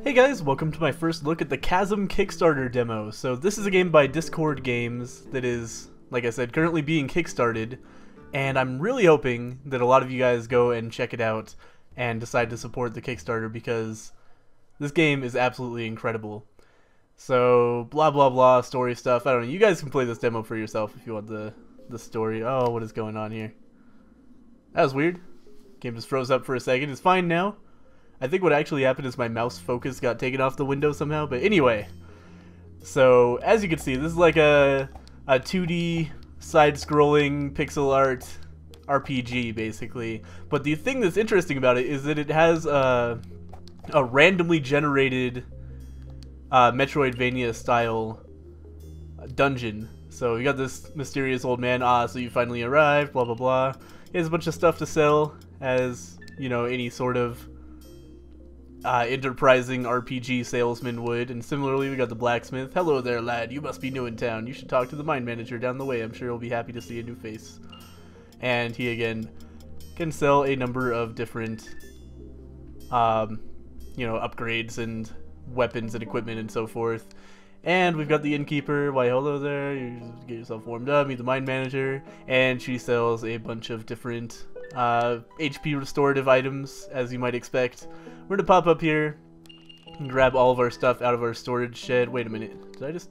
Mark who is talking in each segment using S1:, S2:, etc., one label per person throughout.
S1: Hey guys, welcome to my first look at the Chasm Kickstarter demo. So this is a game by Discord Games that is, like I said, currently being kickstarted, and I'm really hoping that a lot of you guys go and check it out and decide to support the Kickstarter because this game is absolutely incredible. So blah blah blah story stuff, I don't know, you guys can play this demo for yourself if you want the story. Oh, what is going on here? That was weird. Game just froze up for a second. It's fine now. I think what actually happened is my mouse focus got taken off the window somehow, but anyway. So, as you can see, this is like a 2D side-scrolling pixel art RPG, basically. But the thing that's interesting about it is that it has a randomly generated Metroidvania-style dungeon. So you got this mysterious old man, so you finally arrived, blah blah blah. He has a bunch of stuff to sell, as, you know, any sort of enterprising RPG salesman would. And similarly, we got the blacksmith. Hello there, lad. You must be new in town. You should talk to the mine manager down the way. I'm sure he'll be happy to see a new face. And he, again, can sell a number of different, you know, upgrades and weapons and equipment and so forth. And we've got the innkeeper. Why, hello there. You just get yourself warmed up. Meet the mine manager. And she sells a bunch of different HP restorative items, as you might expect. We're gonna pop up here and grab all of our stuff out of our storage shed. Wait a minute, did I just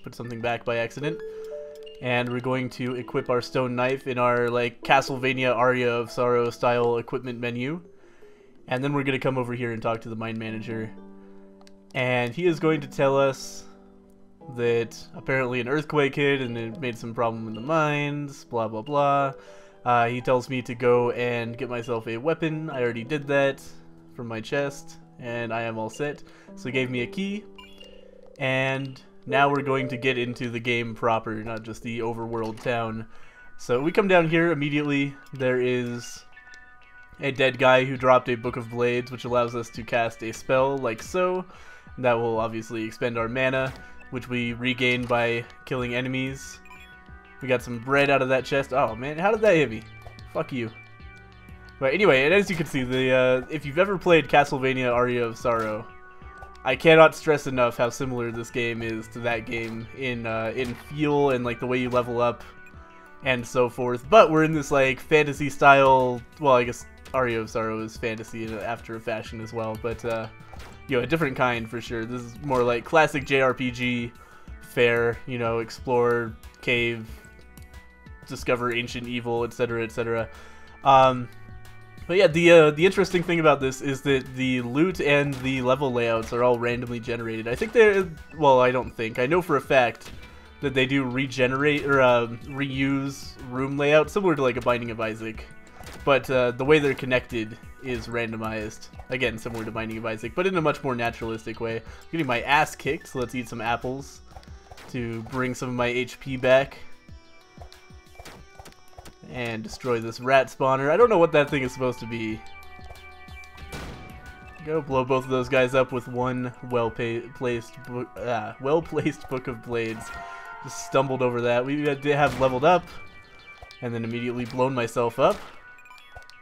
S1: put something back by accident? And we're going to equip our stone knife in our, like, Castlevania Aria of Sorrow style equipment menu. And then we're gonna come over here and talk to the mine manager. And he is going to tell us that apparently an earthquake hit and it made some problem in the mines, blah blah blah. He tells me to go and get myself a weapon. I already did that from my chest, and I am all set. So he gave me a key, and now we're going to get into the game proper, not just the overworld town. So we come down here immediately. There is a dead guy who dropped a Book of Blades, which allows us to cast a spell like so. That will obviously expend our mana, which we regain by killing enemies. We got some bread out of that chest. Oh man, how did that hit me? Fuck you. But anyway, and as you can see, the if you've ever played Castlevania Aria of Sorrow, I cannot stress enough how similar this game is to that game in feel and like the way you level up and so forth. But we're in this like fantasy style. Well, I guess Aria of Sorrow is fantasy after a fashion as well, but you know, a different kind for sure. This is more like classic JRPG fare. You know, explore, cave, discover ancient evil, etc., etc. But yeah, the interesting thing about this is that the loot and the level layouts are all randomly generated. I think they're, well, I don't think, I know for a fact that they do regenerate or reuse room layouts, similar to like a Binding of Isaac. But the way they're connected is randomized. Again, similar to Binding of Isaac, but in a much more naturalistic way. I'm getting my ass kicked, so let's eat some apples to bring some of my HP back. And destroy this rat spawner. I don't know what that thing is supposed to be. Go blow both of those guys up with one well-placed Book of Blades. Just stumbled over that. We did have leveled up, and then immediately blown myself up.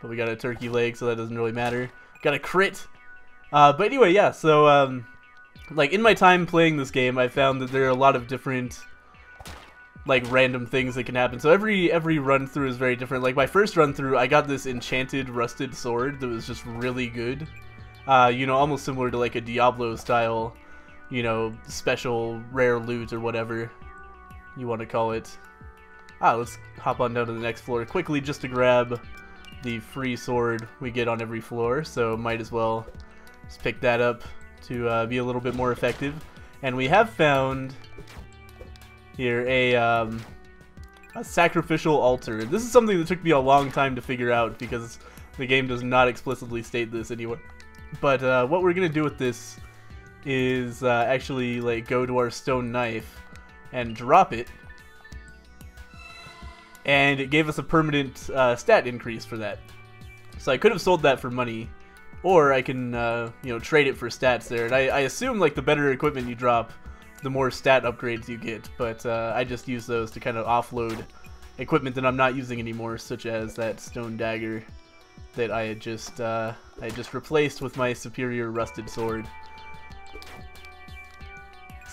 S1: But we got a turkey leg, so that doesn't really matter. Got a crit. But anyway, yeah. So, like in my time playing this game, I found that there are a lot of different, like, random things that can happen. So every run through is very different. Like my first run through, I got this enchanted rusted sword that was just really good. You know, almost similar to like a Diablo style, you know, special rare loot or whatever you want to call it. Let's hop on down to the next floor quickly just to grab the free sword we get on every floor. So might as well just pick that up to be a little bit more effective. And we have found here a sacrificial altar. This is something that took me a long time to figure out because the game does not explicitly state this anywhere. But what we're gonna do with this is actually like go to our stone knife and drop it, and it gave us a permanent stat increase for that. So I could have sold that for money, or I can you know, trade it for stats there. And I assume like the better equipment you drop, the more stat upgrades you get, but I just use those to kind of offload equipment that I'm not using anymore, such as that stone dagger that I had just replaced with my superior rusted sword.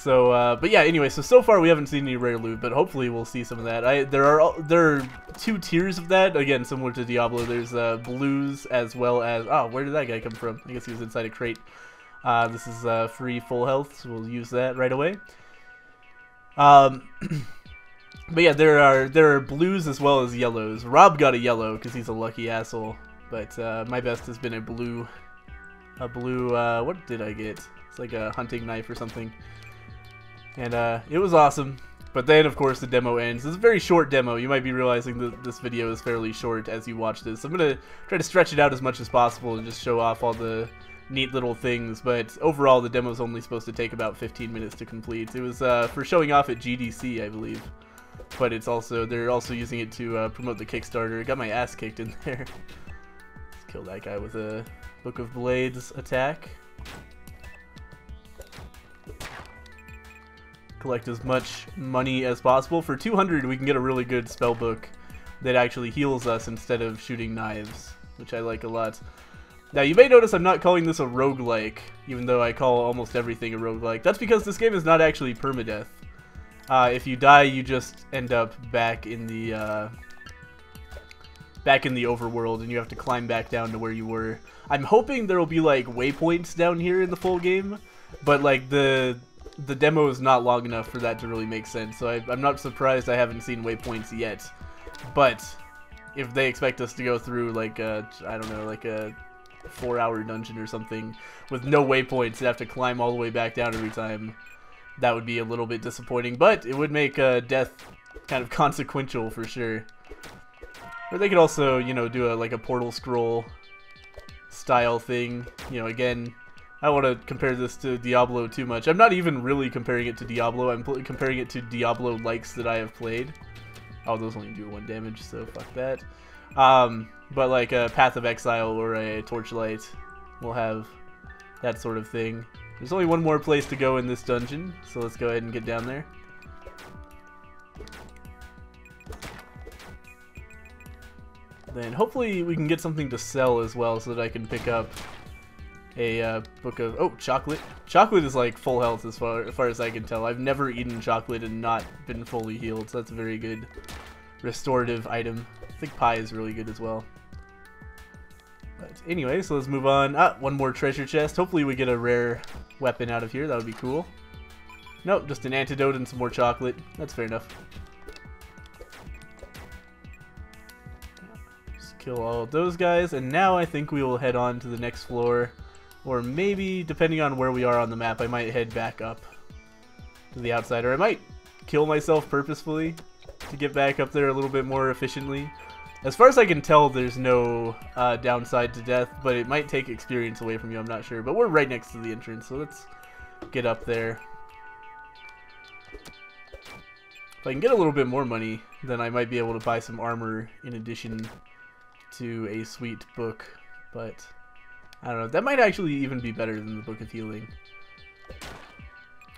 S1: So, but yeah, anyway, so far we haven't seen any rare loot, but hopefully we'll see some of that. There are 2 tiers of that, again, similar to Diablo. There's blues as well as, oh, where did that guy come from? I guess he was inside a crate. This is free full health, so we'll use that right away. But yeah, there are blues as well as yellows. Rob got a yellow because he's a lucky asshole, but my best has been a blue. What did I get? It's like a hunting knife or something. And it was awesome. But then, of course, the demo ends. It's a very short demo. You might be realizing that this video is fairly short as you watch this. I'm going to try to stretch it out as much as possible and just show off all the neat little things. But overall, the demo is only supposed to take about 15 minutes to complete. It was for showing off at GDC, I believe. But it's also they're also using it to promote the Kickstarter. Got my ass kicked in there. Let's kill that guy with a Book of Blades attack. Collect as much money as possible. For 200, we can get a really good spell book that actually heals us instead of shooting knives, which I like a lot. Now, you may notice I'm not calling this a roguelike, even though I call almost everything a roguelike. That's because this game is not actually permadeath. If you die, you just end up back in the overworld, and you have to climb back down to where you were. I'm hoping there will be like waypoints down here in the full game, but like the demo is not long enough for that to really make sense, so I'm not surprised I haven't seen waypoints yet. But if they expect us to go through like a, I don't know, like a 4-hour dungeon or something with no waypoints and have to climb all the way back down every time, that would be a little bit disappointing, but it would make death kind of consequential for sure. Or they could also, you know, do like a portal scroll style thing. You know, again, I don't want to compare this to Diablo too much. I'm not even really comparing it to Diablo. I'm comparing it to Diablo-likes that I have played. Oh, those only do 1 damage, so fuck that. But like a Path of Exile or a Torchlight will have that sort of thing. There's only one more place to go in this dungeon, so let's go ahead and get down there. Then hopefully we can get something to sell as well so that I can pick up a book of... Oh, chocolate. Chocolate is like full health as far as I can tell. I've never eaten chocolate and not been fully healed, so that's a very good restorative item. I think pie is really good as well. But anyway, so let's move on. One more treasure chest. Hopefully we get a rare weapon out of here. That would be cool. Nope, just an antidote and some more chocolate. That's fair enough. Just kill all of those guys, and now I think we will head on to the next floor. Or maybe, depending on where we are on the map, I might head back up to the outside. Or I might kill myself purposefully to get back up there a little bit more efficiently. As far as I can tell, there's no downside to death, but it might take experience away from you, I'm not sure. But we're right next to the entrance, so let's get up there. If I can get a little bit more money, then I might be able to buy some armor in addition to a sweet book. But I don't know, that might actually even be better than the Book of Healing.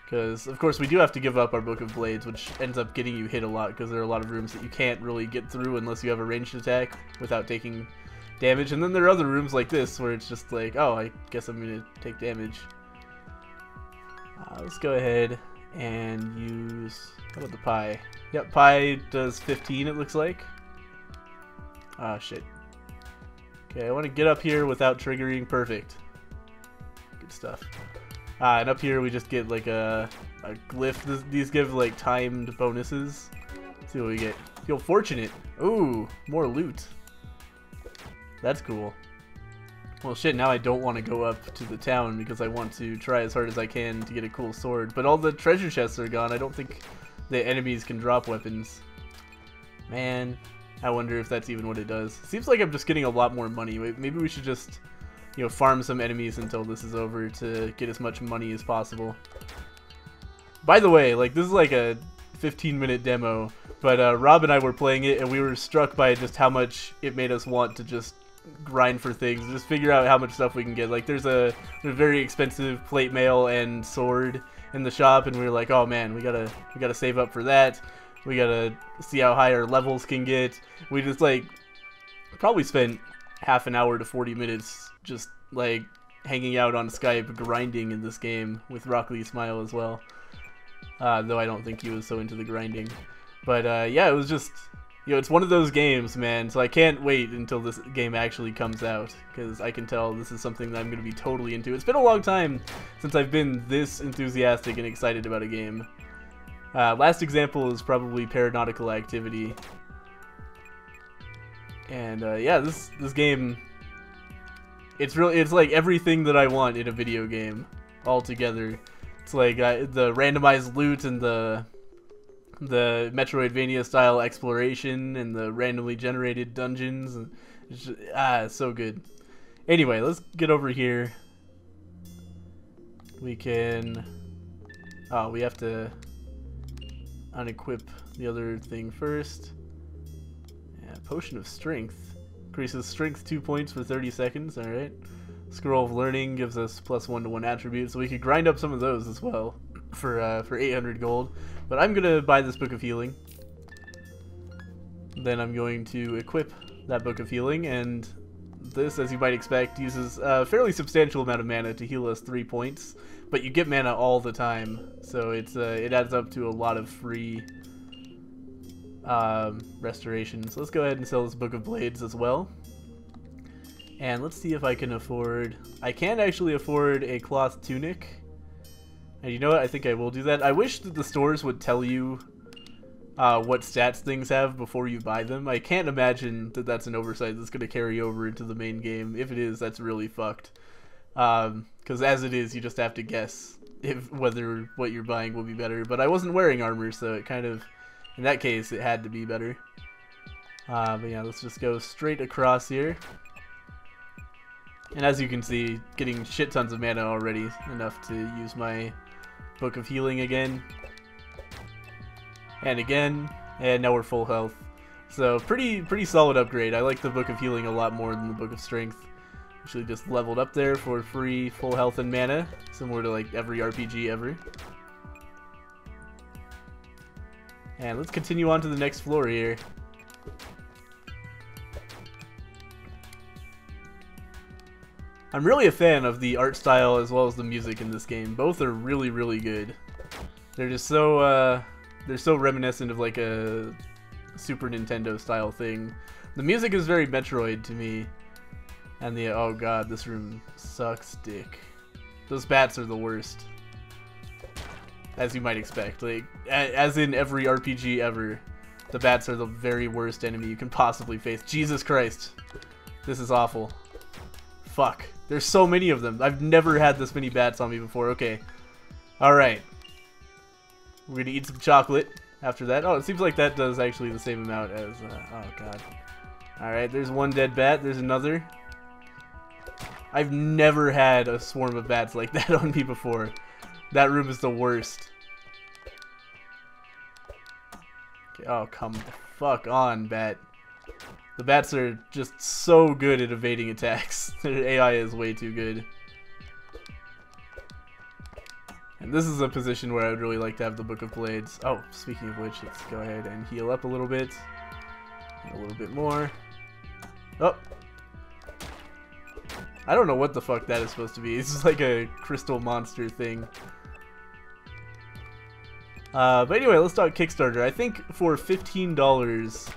S1: Because, of course, we do have to give up our Book of Blades, which ends up getting you hit a lot, because there are a lot of rooms that you can't really get through unless you have a ranged attack without taking damage. And then there are other rooms like this, where it's just like, oh, I guess I'm going to take damage. Let's go ahead and use... How about the pie? Yep, pie does 15, it looks like. Ah, shit. Okay, I want to get up here without triggering. Perfect. Good stuff. And up here we just get like a glyph. These give like timed bonuses. Let's see what we get. Feel fortunate. Ooh, more loot. That's cool. Well, shit, now I don't want to go up to the town because I want to try as hard as I can to get a cool sword. But all the treasure chests are gone. I don't think the enemies can drop weapons. Man, I wonder if that's even what it does. Seems like I'm just getting a lot more money. Maybe we should just, you know, farm some enemies until this is over to get as much money as possible. By the way, like, this is like a 15-minute demo, but Rob and I were playing it, and we were struck by just how much it made us want to just grind for things, just figure out how much stuff we can get. Like, there's a very expensive plate mail and sword in the shop, and we were like, oh man, we gotta save up for that. We gotta see how high our levels can get. We just like probably spent half an hour to 40 minutes just like hanging out on Skype grinding in this game with Rock Lee Smile as well. though I don't think he was so into the grinding. But yeah, it was just, you know, it's one of those games, man, so I can't wait until this game actually comes out, because I can tell this is something that I'm going to be totally into. It's been a long time since I've been this enthusiastic and excited about a game. Last example is probably Paranautical Activity. And yeah, this game, it's like everything that I want in a video game all together. It's like the randomized loot and the Metroidvania style exploration and the randomly generated dungeons, and it's just, it's so good. Anyway, let's get over here. We can, we have to unequip the other thing first. Yeah, Potion of Strength increases strength 2 points for 30 seconds. All right. Scroll of Learning gives us +1 to 1 attribute, so we could grind up some of those as well for 800 gold. But I'm gonna buy this Book of Healing. Then I'm going to equip that Book of Healing, and this, as you might expect, uses a fairly substantial amount of mana to heal us 3 points. But you get mana all the time, so it's it adds up to a lot of free restoration. So let's go ahead and sell this Book of Blades as well. And let's see if I can afford... I can actually afford a cloth tunic. And you know what? I think I will do that. I wish that the stores would tell you what stats things have before you buy them. I can't imagine that that's an oversight that's going to carry over into the main game. If it is, that's really fucked. Because as it is, you just have to guess whether what you're buying will be better. But I wasn't wearing armor, so it kind of... In that case, it had to be better. But yeah, let's just go straight across here. And as you can see, getting shit tons of mana already, enough to use my Book of Healing again. And again, and now we're full health. So pretty solid upgrade. I like the Book of Healing a lot more than the Book of Strength. Actually just leveled up there for free full health and mana, similar to like every RPG ever. And let's continue on to the next floor here. I'm really a fan of the art style as well as the music in this game. Both are really, really good. They're just so, they're so reminiscent of like a Super Nintendo style thing. The music is very Metroid to me. And the, oh god, this room sucks dick. Those bats are the worst. As you might expect. Like, as in every RPG ever, the bats are the very worst enemy you can possibly face. Jesus Christ. This is awful. Fuck. There's so many of them. I've never had this many bats on me before. Okay. Alright. We're gonna eat some chocolate after that. Oh, it seems like that does actually the same amount as... oh, God. Alright, there's one dead bat. There's another. I've never had a swarm of bats like that on me before. That room is the worst. Okay, oh, come the fuck on, bat. The bats are just so good at evading attacks. Their AI is way too good. And this is a position where I would really like to have the Book of Blades. Oh, speaking of which, let's go ahead and heal up a little bit. And a little bit more. Oh! I don't know what the fuck that is supposed to be. It's just like a crystal monster thing. But anyway, let's talk Kickstarter. I think for $15...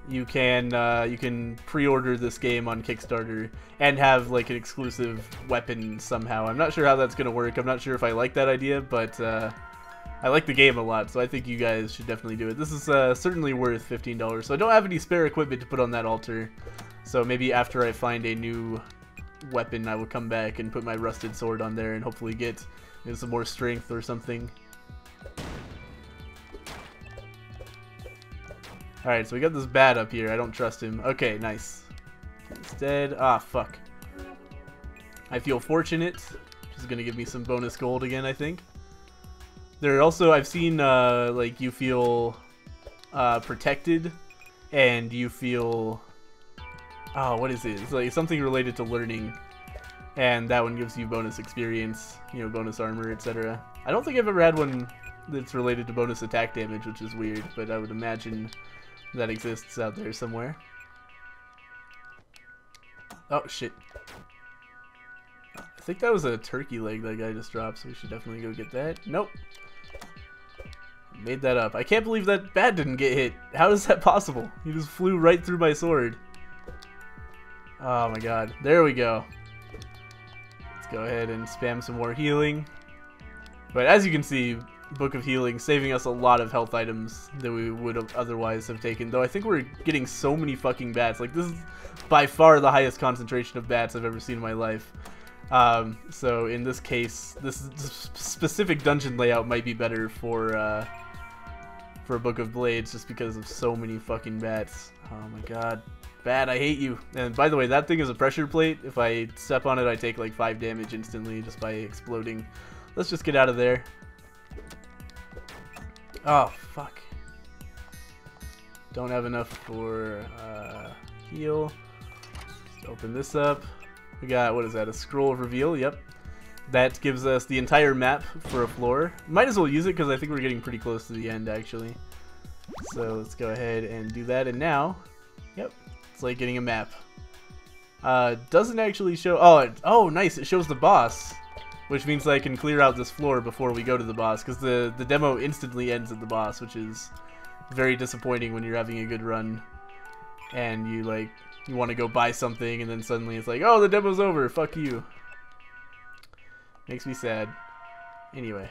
S1: you can pre-order this game on Kickstarter and have like an exclusive weapon somehow. I'm not sure how that's gonna work. I'm not sure if I like that idea, but I like the game a lot, so I think you guys should definitely do it. This is certainly worth $15. So I don't have any spare equipment to put on that altar, so maybe after I find a new weapon, I will come back and put my rusted sword on there and hopefully get some more strength or something. Alright, so we got this bat up here. I don't trust him. Okay, nice. He's dead. Ah, fuck. I feel fortunate. Which is going to give me some bonus gold again, I think. There are also, I've seen, like, you feel protected. And you feel... oh, what is it? It's like something related to learning. And that one gives you bonus experience, you know, bonus armor, etc. I don't think I've ever had one that's related to bonus attack damage, which is weird. But I would imagine... that exists out there somewhere. Oh, shit. I think that was a turkey leg that guy just dropped, so we should definitely go get that. Nope. Made that up. I can't believe that bat didn't get hit. How is that possible? He just flew right through my sword. Oh my god. There we go. Let's go ahead and spam some more healing. But as you can see, Book of Healing saving us a lot of health items that we would have otherwise have taken. Though I think we're getting so many fucking bats. Like, this is by far the highest concentration of bats I've ever seen in my life. So in this case, this specific dungeon layout might be better for a Book of Blades, just because of so many fucking bats. Oh my god. Bat, I hate you. And by the way, that thing is a pressure plate. If I step on it, I take like 5 damage instantly just by exploding. Let's just get out of there. Oh, fuck. Don't have enough for heal. Let's open this up. We got, what is that, a scroll of reveal? Yep. That gives us the entire map for a floor. Might as well use it because I think we're getting pretty close to the end, actually. So let's go ahead and do that. And now, yep, it's like getting a map. Doesn't actually show... Oh, nice. It shows the boss, which means I can clear out this floor before we go to the boss, because the demo instantly ends at the boss, which is very disappointing when you're having a good run and you want to go buy something and then suddenly it's like, oh, the demo's over, fuck you. Makes me sad. Anyway.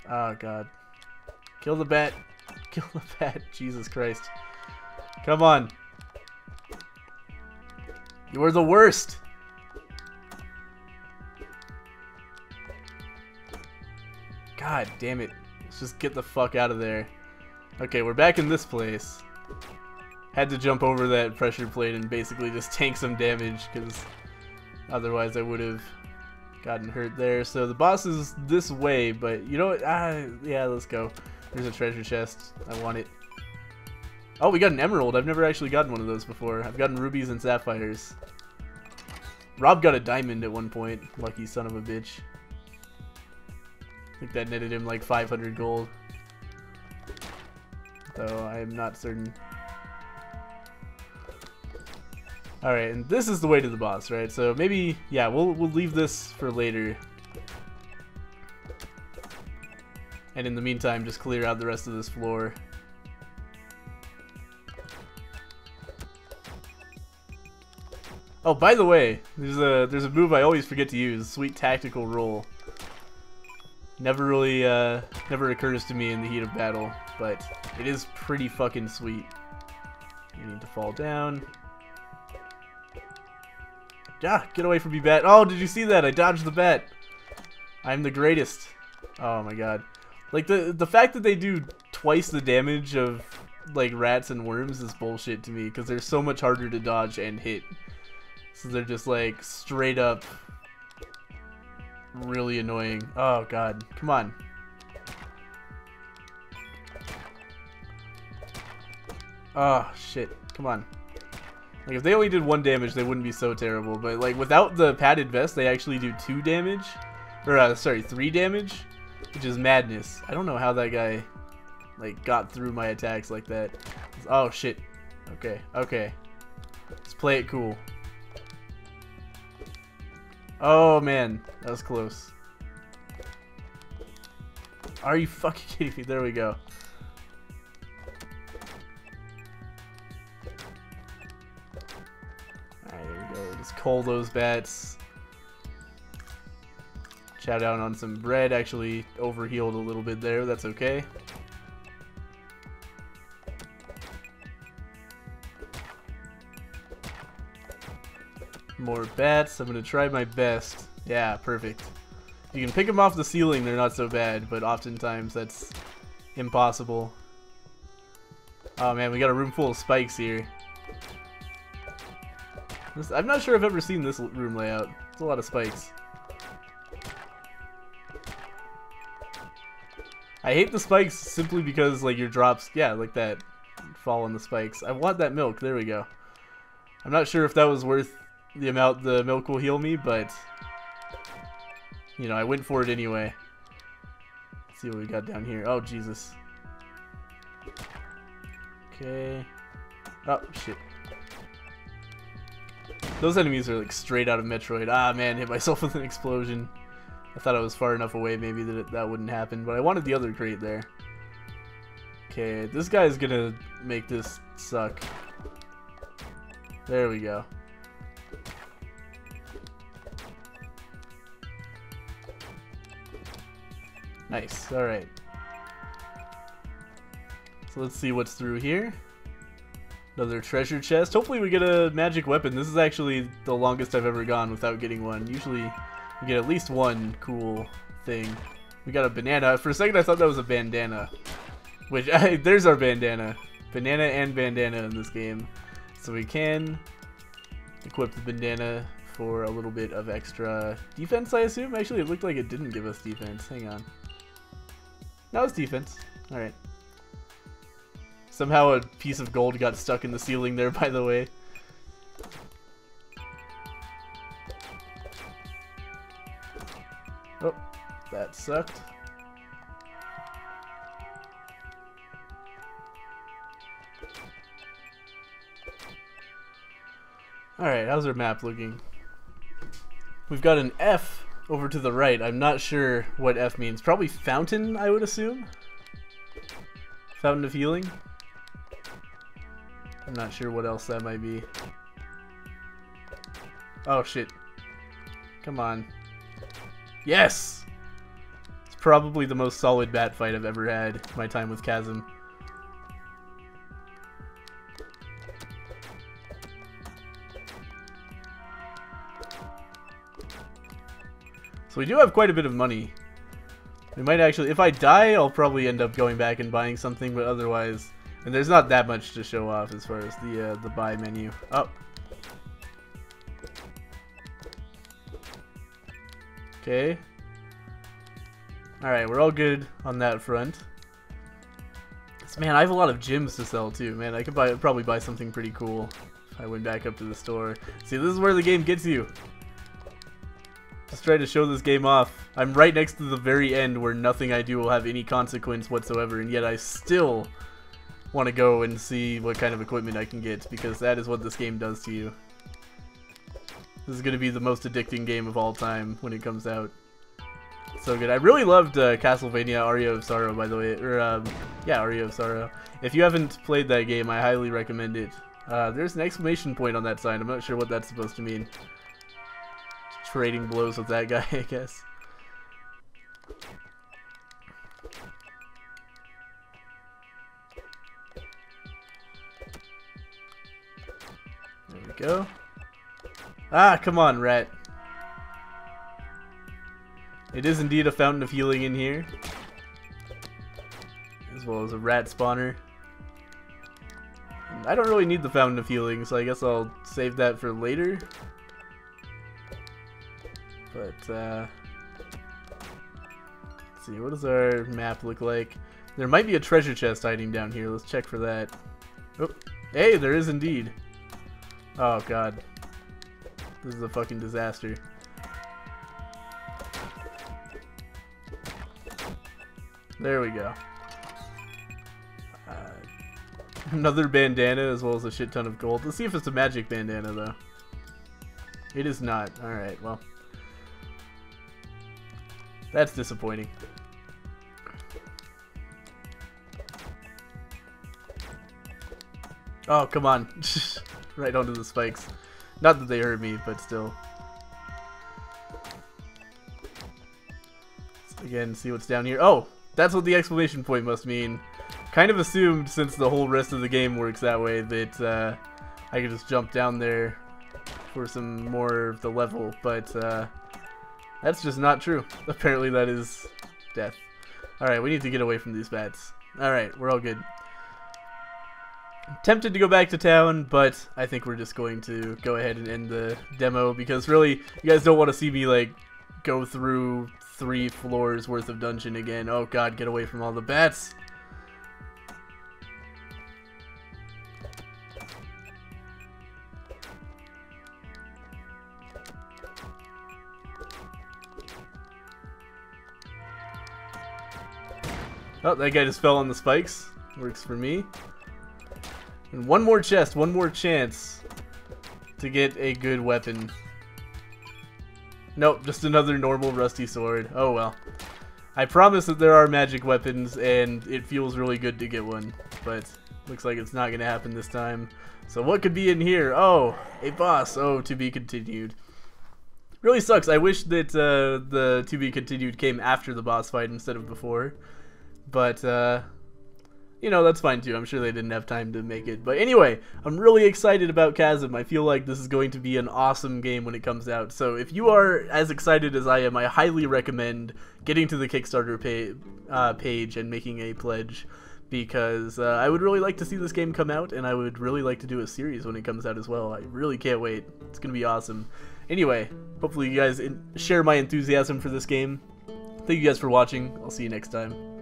S1: Oh god. Kill the bat. Kill the bat. Jesus Christ. Come on. You are the worst. God damn it. Let's just get the fuck out of there. Okay, we're back in this place. Had to jump over that pressure plate and basically just tank some damage, because otherwise I would have gotten hurt there. So the boss is this way, but you know what? Yeah, let's go. There's a treasure chest. I want it. Oh, we got an emerald. I've never actually gotten one of those before. I've gotten rubies and sapphires. Rob got a diamond at one point. Lucky son of a bitch. I think that netted him like 500 gold. Though I am not certain. Alright, and this is the way to the boss, right? So maybe, yeah, we'll leave this for later. And in the meantime, just clear out the rest of this floor. Oh, by the way, there's a move I always forget to use, sweet tactical roll. Never really, never occurs to me in the heat of battle, but it is pretty fucking sweet. You need to fall down. Ah, get away from me, bat. Oh, did you see that? I dodged the bat. I'm the greatest. Oh my god. Like, the fact that they do twice the damage of, like, rats and worms is bullshit to me, because they're so much harder to dodge and hit. So they're just, like, straight up really annoying. Oh god. Come on. Oh, shit. Come on. Like, if they only did 1 damage, they wouldn't be so terrible. But, like, without the padded vest, they actually do 2 damage. Or, sorry, 3 damage. Which is madness. I don't know how that guy, like, got through my attacks like that. Oh, shit. Okay, okay. Let's play it cool. Oh, man. That was close. Are you fucking kidding me? There we go. Just cull those bats. Chow down on some bread. Actually overhealed a little bit there. That's okay. More bats. I'm going to try my best. Yeah, perfect. You can pick them off the ceiling. They're not so bad, but oftentimes that's impossible. Oh man, we got a room full of spikes here. I'm not sure I've ever seen this room layout. It's a lot of spikes. I hate the spikes simply because, like, your drops, yeah, like that, fall on the spikes. I want that milk. There we go. I'm not sure if that was worth the amount the milk will heal me, but, you know, I went for it anyway. Let's see what we got down here. Oh, Jesus. Okay. Oh, shit. Those enemies are like straight out of Metroid. Ah, man, hit myself with an explosion. I thought I was far enough away maybe that that wouldn't happen, but I wanted the other crate there. Okay, this guy's gonna make this suck. There we go. Nice, alright. So let's see what's through here. Another treasure chest. Hopefully we get a magic weapon. This is actually the longest I've ever gone without getting one. Usually you get at least one cool thing. We got a banana. For a second I thought that was a bandana. Which, there's our bandana. Banana and bandana in this game. So we can equip the bandana for a little bit of extra defense, I assume? Actually, it looked like it didn't give us defense. Hang on. No, it's defense. Alright. Somehow a piece of gold got stuck in the ceiling there, by the way. Oh, that sucked. Alright, how's our map looking? We've got an F over to the right. I'm not sure what F means. Probably fountain, I would assume? Fountain of healing? I'm not sure what else that might be. Oh shit. Come on. Yes! It's probably the most solid bat fight I've ever had in my time with Chasm. So we do have quite a bit of money. We might actually, if I die, I'll probably end up going back and buying something, but otherwise, and there's not that much to show off as far as the buy menu. Oh. Okay. Alright, we're all good on that front. Man, I have a lot of gems to sell too, man. I could probably buy something pretty cool if I went back up to the store. See, this is where the game gets you. Just try to show this game off. I'm right next to the very end where nothing I do will have any consequence whatsoever, and yet I still want to go and see what kind of equipment I can get, because that is what this game does to you. This is going to be the most addicting game of all time when it comes out. So good. I really loved Castlevania Aria of Sorrow, by the way. Or, yeah, Aria of Sorrow. If you haven't played that game, I highly recommend it. There's an exclamation point on that sign. I'm not sure what that's supposed to mean. Trading blows with that guy, I guess. There we go. Ah, come on, rat. It is indeed a fountain of healing in here, as well as a rat spawner. And I don't really need the fountain of healing, so I guess I'll save that for later. But, let's see, what does our map look like? There might be a treasure chest hiding down here. Let's check for that. Oh, hey, there is indeed. Oh, God. This is a fucking disaster. There we go. Another bandana as well as a shit ton of gold. Let's see if it's a magic bandana, though. It is not. Alright, well. That's disappointing. Oh, come on. Right onto the spikes. Not that they hurt me, but still. Let's again, see what's down here. Oh, that's what the exclamation point must mean. Kind of assumed, since the whole rest of the game works that way, that I could just jump down there for some more of the level, but that's just not true. Apparently that is death. Alright, we need to get away from these bats. Alright, we're all good. I'm tempted to go back to town, but I think we're just going to go ahead and end the demo, because really, you guys don't want to see me, like, go through 3 floors worth of dungeon again. Oh god, get away from all the bats! Oh, that guy just fell on the spikes. Works for me. And one more chest, one more chance to get a good weapon. Nope, just another normal rusty sword. Oh well. I promise that there are magic weapons, and it feels really good to get one, but looks like it's not going to happen this time. So what could be in here? Oh, a boss. Oh, to be continued. Really sucks. I wish that the to be continued came after the boss fight instead of before, but you know, that's fine too. I'm sure they didn't have time to make it. But anyway, I'm really excited about Chasm. I feel like this is going to be an awesome game when it comes out. So if you are as excited as I am, I highly recommend getting to the Kickstarter page and making a pledge, because I would really like to see this game come out, and I would really like to do a series when it comes out as well. I really can't wait. It's going to be awesome. Anyway, hopefully you guys share my enthusiasm for this game. Thank you guys for watching. I'll see you next time.